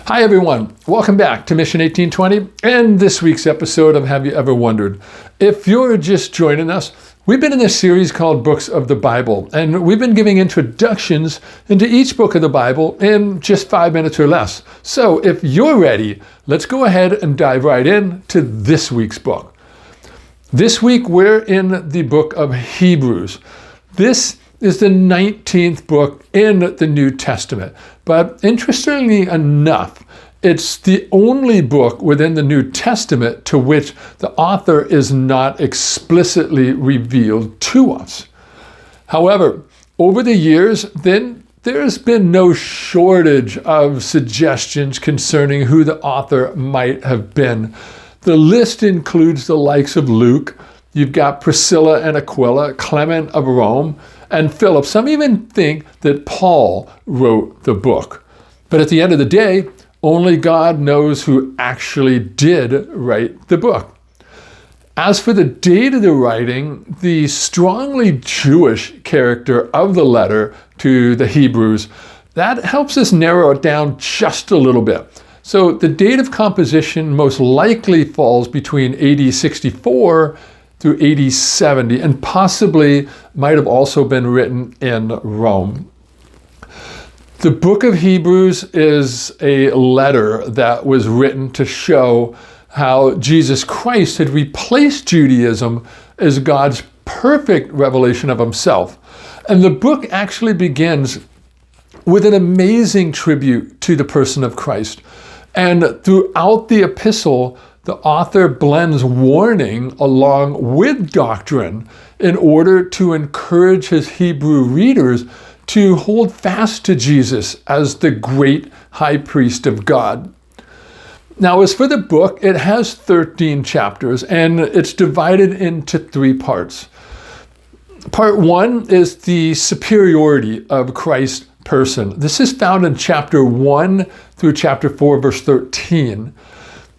Hi everyone, welcome back to Mission 1820 and this week's episode of Have You Ever Wondered? If you're just joining us, we've been in this series called Books of the Bible, and we've been giving introductions into each book of the Bible in just 5 minutes or less. So if you're ready, let's go ahead and dive right in to this week's book. This week we're in the book of Hebrews. This is the 19th book in the New Testament. But interestingly enough, it's the only book within the New Testament to which the author is not explicitly revealed to us. However, over the years, then there's been no shortage of suggestions concerning who the author might have been. The list includes the likes of Luke. You've got Priscilla and Aquila, Clement of Rome, and Philip. Some even think that Paul wrote the book. But at the end of the day, only God knows who actually did write the book. As for the date of the writing, the strongly Jewish character of the letter to the Hebrews, that helps us narrow it down just a little bit. So the date of composition most likely falls between AD 64 through AD 70, and possibly might have also been written in Rome. The book of Hebrews is a letter that was written to show how Jesus Christ had replaced Judaism as God's perfect revelation of himself. And the book actually begins with an amazing tribute to the person of Christ. And throughout the epistle, the author blends warning along with doctrine in order to encourage his Hebrew readers to hold fast to Jesus as the great high priest of God. Now, as for the book, it has 13 chapters and it's divided into 3 parts. Part 1 is the superiority of Christ's person. This is found in chapter 1 through chapter 4, verse 13.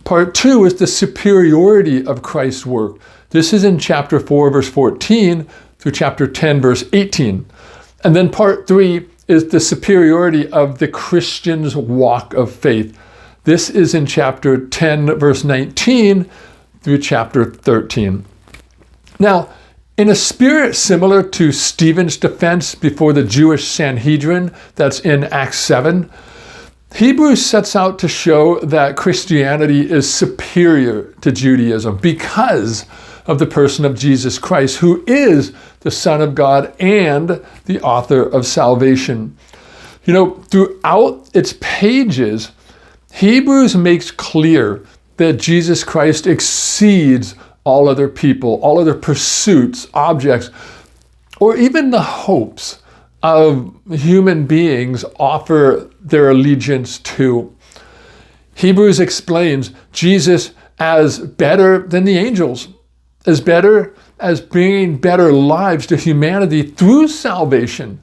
Part 2 is the superiority of Christ's work. This is in chapter 4, verse 14 through chapter 10, verse 18. And then part 3 is the superiority of the Christian's walk of faith. This is in chapter 10, verse 19 through chapter 13. Now, in a spirit similar to Stephen's defense before the Jewish Sanhedrin, that's in Acts 7, Hebrews sets out to show that Christianity is superior to Judaism because of the person of Jesus Christ, who is the Son of God and the author of salvation. You know, throughout its pages, Hebrews makes clear that Jesus Christ exceeds all other people, all other pursuits, objects, or even the hopes of human beings offer their allegiance to. Hebrews explains Jesus as better than the angels, as better as bringing better lives to humanity through salvation,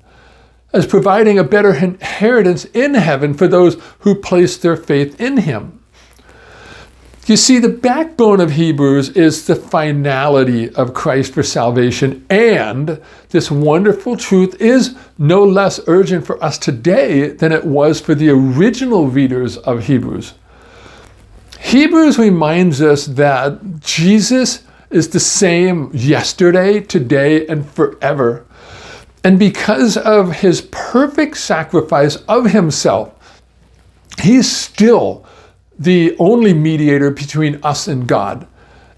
as providing a better inheritance in heaven for those who place their faith in him. You see, the backbone of Hebrews is the finality of Christ for salvation, and this wonderful truth is no less urgent for us today than it was for the original readers of Hebrews. Hebrews reminds us that Jesus is the same yesterday, today, and forever. And because of his perfect sacrifice of himself, he's still the only mediator between us and God.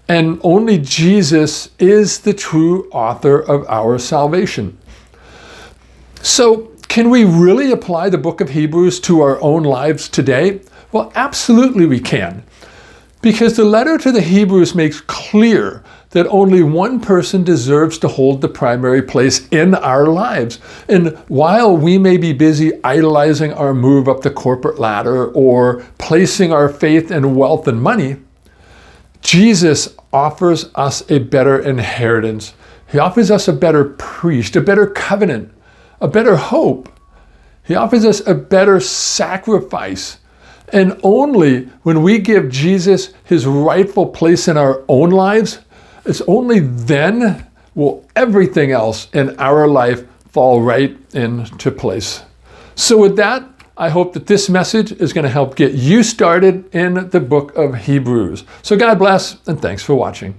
And only Jesus is the true author of our salvation. So, can we really apply the book of Hebrews to our own lives today? Well, absolutely we can. Because the letter to the Hebrews makes clear that only one person deserves to hold the primary place in our lives. And while we may be busy idolizing our move up the corporate ladder or placing our faith in wealth and money, Jesus offers us a better inheritance. He offers us a better priest, a better covenant, a better hope. He offers us a better sacrifice. And only when we give Jesus his rightful place in our own lives, it's only then will everything else in our life fall right into place. So with that, I hope that this message is going to help get you started in the book of Hebrews. So God bless, and thanks for watching.